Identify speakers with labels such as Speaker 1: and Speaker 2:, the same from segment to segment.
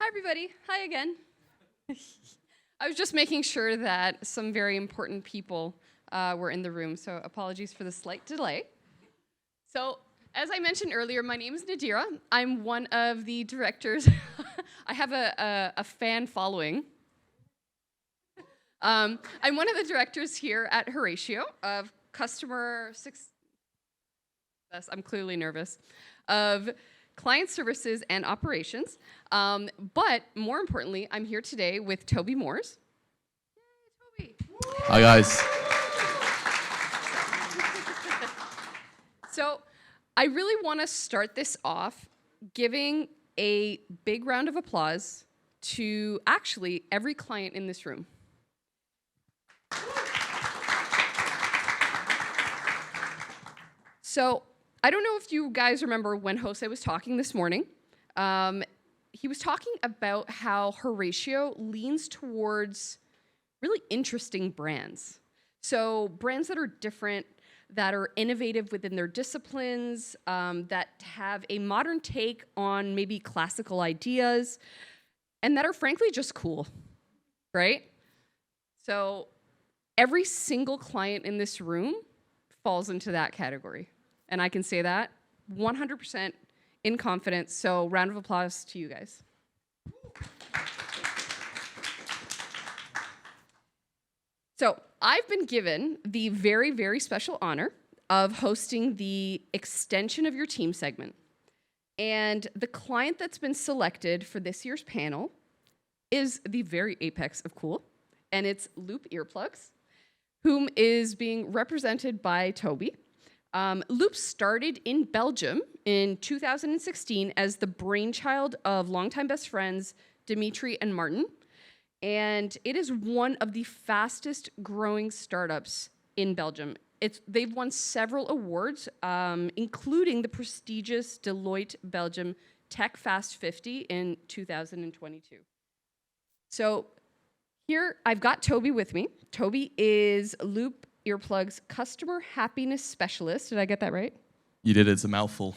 Speaker 1: everybody. Hi again. I was just making sure that some very important people were in the room, so apologies for the slight delay. So, as I mentioned earlier, my name is Nadira. I'm one of the directors. I have a fan following. I'm one of the directors here at Horatio of customer success. I'm clearly nervous. Of client services and operations. But more importantly, I'm here today with Toby Moores. Yay, Toby.
Speaker 2: Hi, guys.
Speaker 1: So I really want to start this off giving a big round of applause to actually every client in this room. So I don't know if you guys remember when Jose was talking this morning. He was talking about how Horatio leans towards really interesting brands. So brands that are different, that are innovative within their disciplines, that have a modern take on maybe classical ideas, and that are frankly just cool, right? So every single client in this room falls into that category. And I can say that 100% in confidence, so round of applause to you guys. So I've been given the very, very special honor of hosting the extension of your team segment. And the client that's been selected for this year's panel is the very apex of cool, and it's Loop Earplugs, whom is being represented by Toby. Loop started in Belgium in 2016 as the brainchild of longtime best friends Dimitri and Martin, and it is one of the fastest growing startups in Belgium. They've won several awards, including the prestigious Deloitte Belgium Tech Fast 50 in 2022. So here I've got Toby with me. Toby is Loop Earplugs customer happiness specialist. Did I get that right?
Speaker 2: You did. It's a mouthful.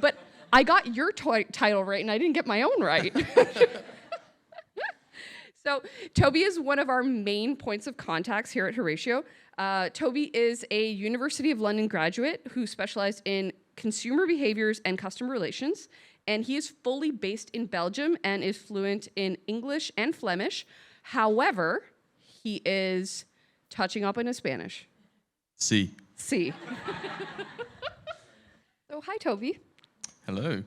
Speaker 1: But I got your title right, and I didn't get my own right. So Toby is one of our main points of contacts here at Horatio. Toby is a University of London graduate who specialized in consumer behaviors and customer relations, and he is fully based in Belgium and is fluent in English and Flemish. However, he is touching up on his Spanish.
Speaker 2: Sí.
Speaker 1: Sí. So, hi, Toby.
Speaker 2: Hello.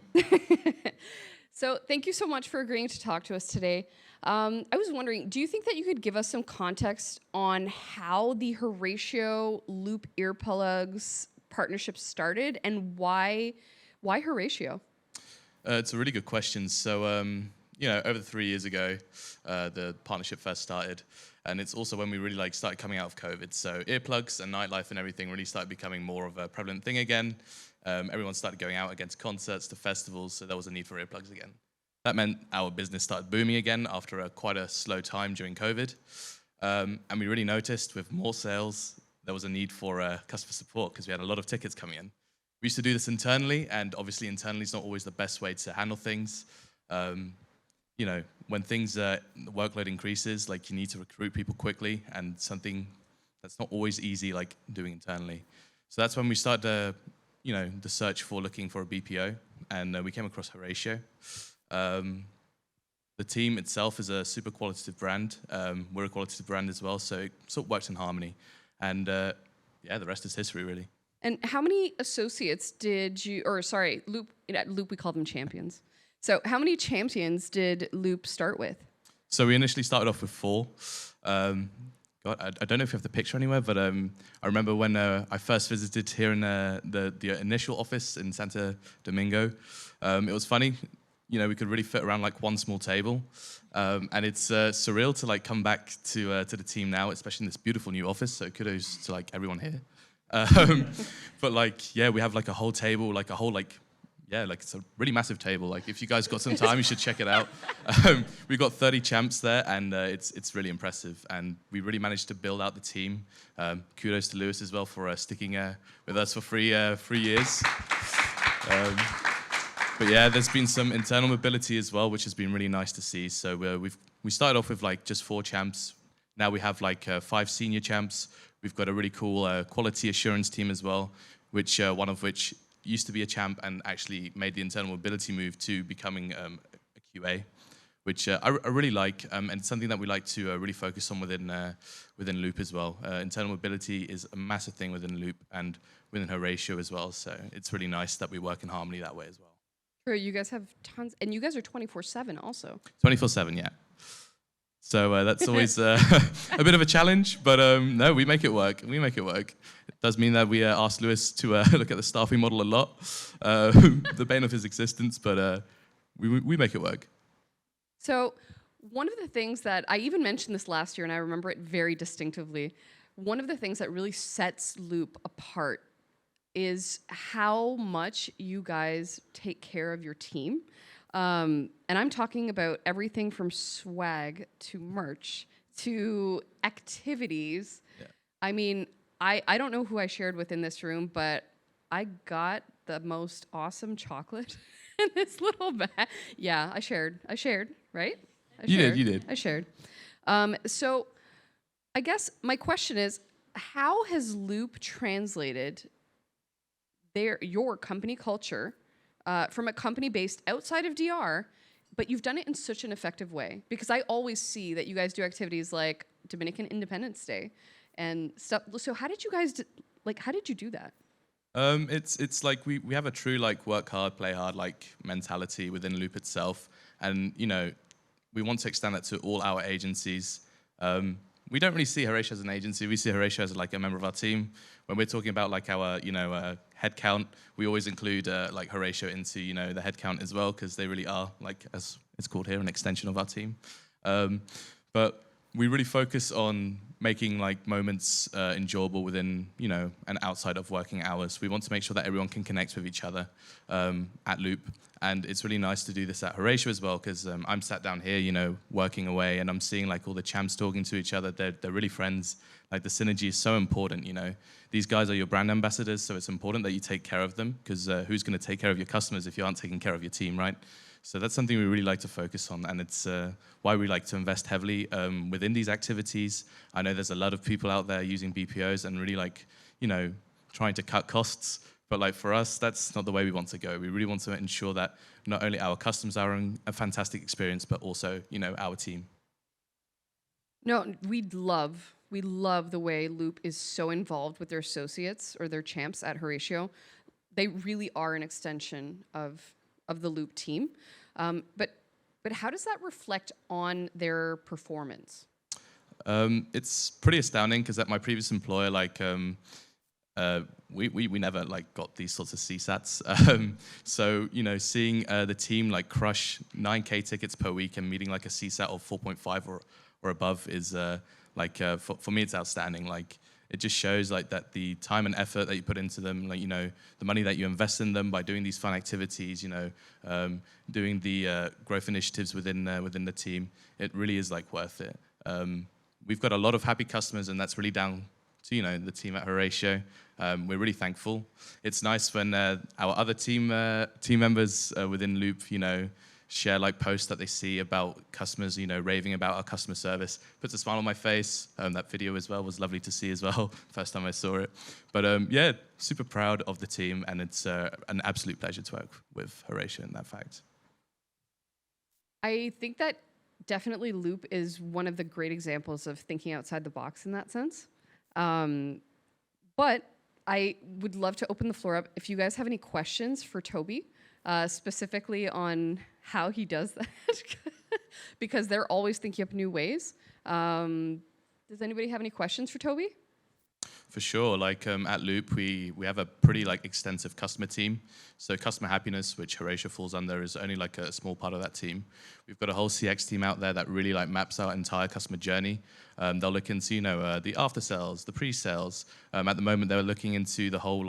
Speaker 1: So, thank you so much for agreeing to talk to us today. I was wondering, do you think that you could give us some context on how the Horatio Loop Earplugs partnership started and why Horatio?
Speaker 2: It's a really good question. So, over 3 years ago, the partnership first started. And it's also when we really started coming out of COVID. So earplugs and nightlife and everything really started becoming more of a prevalent thing again. Everyone started going out against concerts to festivals, so there was a need for earplugs again. That meant our business started booming again after quite a slow time during COVID. And we really noticed with more sales, there was a need for customer support because we had a lot of tickets coming in. We used to do this internally, and obviously internally is not always the best way to handle things. When the workload increases, you need to recruit people quickly, and something that's not always easy, doing internally. So that's when we started, the search for looking for a BPO, and we came across Horatio. The team itself is a super qualitative brand. We're a qualitative brand as well, so it sort of works in harmony. And the rest is history, really.
Speaker 1: And how many associates Loop, at Loop we call them champions. So how many champions did Loop start with?
Speaker 2: So we initially started off with 4. I don't know if you have the picture anywhere, but I remember when I first visited here in the initial office in Santo Domingo. It was funny, we could really fit around one small table. And it's surreal to come back to the team now, especially in this beautiful new office. So kudos to everyone here. But we have a whole table, it's a really massive table. If you guys got some time, you should check it out. We've got 30 champs there, and it's really impressive. And we really managed to build out the team. Kudos to Lewis as well for sticking with us for 3 years. But yeah, there's been some internal mobility as well, which has been really nice to see. So we started off with like just 4 champs. Now we have like 5 senior champs. We've got a really cool quality assurance team as well, which one of which used to be a champ and actually made the internal mobility move to becoming a QA, which I really like, and it's something that we like to really focus on within Loop as well. Internal mobility is a massive thing within Loop and within Horatio as well. So it's really nice that we work in harmony that way as well.
Speaker 1: Sure, you guys have tons, and you guys are 24/7 also.
Speaker 2: 24/7, yeah. So that's always a bit of a challenge, but no, we make it work. We make it work. It does mean that we ask Lewis to look at the staffing model a lot, the bane of his existence, but we make it work.
Speaker 1: So one of the things that I even mentioned this last year, and I remember it very distinctively, one of the things that really sets Loop apart is how much you guys take care of your team. And I'm talking about everything from swag to merch to activities.
Speaker 2: Yeah.
Speaker 1: I mean, I don't know who I shared with in this room, but I got the most awesome chocolate in this little bag. Yeah, I shared, right?
Speaker 2: You did.
Speaker 1: I shared. So I guess my question is, how has Loop translated your company culture from a company based outside of DR, but you've done it in such an effective way? Because I always see that you guys do activities like Dominican Independence Day and stuff. So how did you guys how did you do that?
Speaker 2: It's like we have a true like work hard, play hard like mentality within Loop itself, and we want to extend that to all our agencies. We don't really see Horatio as an agency. We see Horatio as like a member of our team. When we're talking about like our head count, we always include like Horatio into the head count as well, because they really are, like as it's called here, an extension of our team. But we really focus on making like moments enjoyable within and outside of working hours. We want to make sure that everyone can connect with each other at Loop. And it's really nice to do this at Horatio as well, because I'm sat down here, working away, and I'm seeing like all the champs talking to each other. They're really friends. Like the synergy is so important. These guys are your brand ambassadors, so it's important that you take care of them, because who's going to take care of your customers if you aren't taking care of your team, right? So that's something we really like to focus on, and it's why we like to invest heavily within these activities. I know there's a lot of people out there using BPOs and really trying to cut costs. But like for us, that's not the way we want to go. We really want to ensure that not only our customers are in a fantastic experience, but also, our team.
Speaker 1: No, we love the way Loop is so involved with their associates or their champs at Horatio. They really are an extension of the Loop team. But how does that reflect on their performance?
Speaker 2: It's pretty astounding, because at my previous employer, we never got these sorts of CSATs. So seeing the team crush 9K tickets per week and meeting a CSAT of 4.5 or above is for me it's outstanding. It just shows that the time and effort that you put into them, the money that you invest in them by doing these fun activities, doing the growth initiatives within the team, it really is worth it. We've got a lot of happy customers, and that's really down to the team at Horatio. We're really thankful. It's nice when our other team members within Loop, share posts that they see about customers, raving about our customer service. Puts a smile on my face. That video as well was lovely to see as well. First time I saw it. But yeah, super proud of the team, and it's an absolute pleasure to work with Horatio in that fact.
Speaker 1: I think that definitely Loop is one of the great examples of thinking outside the box in that sense. But I would love to open the floor up if you guys have any questions for Toby, specifically on how he does that, because they're always thinking up new ways. Does anybody have any questions for Toby?
Speaker 2: For sure. At Loop, we have a pretty extensive customer team. So customer happiness, which Horatio falls under, is only a small part of that team. We've got a whole CX team out there that really maps our entire customer journey. They'll look into the after sales, the pre-sales. At the moment, they're looking into the whole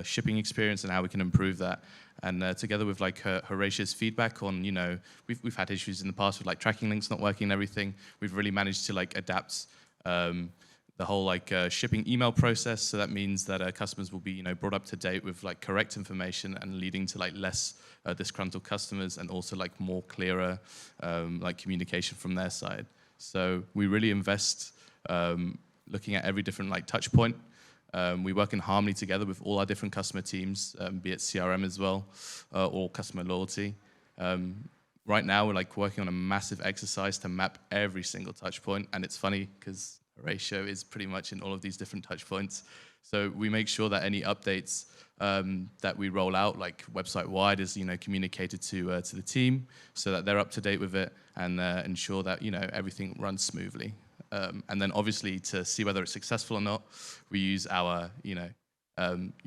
Speaker 2: shipping experience and how we can improve that. And together with Horatio's feedback on we've had issues in the past with tracking links not working and everything. We've really managed to adapt the whole like shipping email process. So that means that customers will be, brought up to date with like correct information and leading to like less disgruntled customers, and also like more clearer like communication from their side. So we really invest looking at every different like touch point. We work in harmony together with all our different customer teams, be it CRM as well, or customer loyalty. Right now, we're like working on a massive exercise to map every single touch point, and it's funny because Horatio is pretty much in all of these different touch points. So we make sure that any updates that we roll out, like website-wide, is communicated to the team so that they're up to date with it, and ensure that everything runs smoothly. And then obviously to see whether it's successful or not, we use our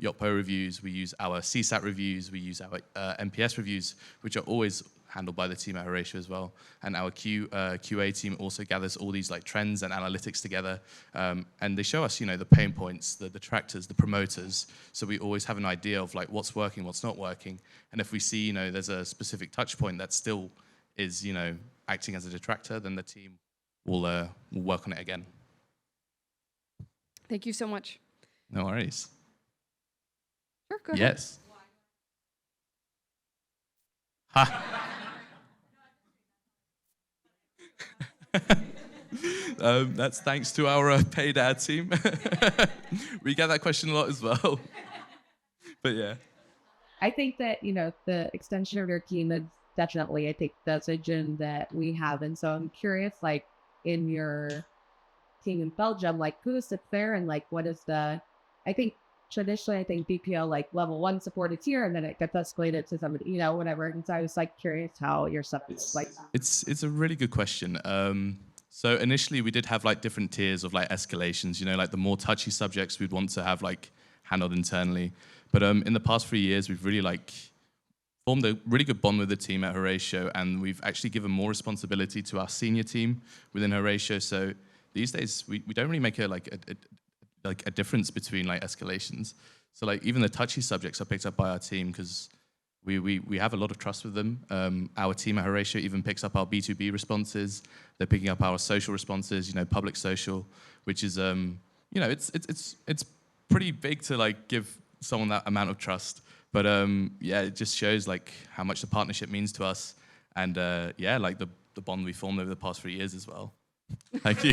Speaker 2: Yotpo reviews, we use our CSAT reviews, we use our NPS reviews, which are always handled by the team at Horatio as well. And our QA team also gathers all these like trends and analytics together, and they show us the pain points, the detractors, the promoters. So we always have an idea of like what's working, what's not working. And if we see there's a specific touch point that still is acting as a detractor, then the team will work on it again.
Speaker 1: Thank you so much.
Speaker 2: No worries.
Speaker 1: Sure, go ahead.
Speaker 2: Yes. Ha. That's thanks to our paid ad team. We get that question a lot as well. But yeah.
Speaker 3: I think that, the extension of your team is definitely, I think, the vision that we have. And so I'm curious, like, in your team in Belgium, like, who sits there and, like, what is I think traditionally, I think BPO, like, level 1 support is here, and then it gets escalated to somebody, whatever. And so I was, like, curious how your stuff is like.
Speaker 2: It's a really good question. So initially we did have like different tiers of like escalations, like the more touchy subjects we'd want to have like handled internally. But in the past 3 years, we've really like formed a really good bond with the team at Horatio, and we've actually given more responsibility to our senior team within Horatio. So these days we don't really make a difference between like escalations. So like even the touchy subjects are picked up by our team because we have a lot of trust with them. Our team at Horatio even picks up our B2B responses. They're picking up our social responses, public social, which is, it's pretty big to like give someone that amount of trust. But it just shows like how much the partnership means to us, and like the bond we formed over the past 3 years as well. Thank you.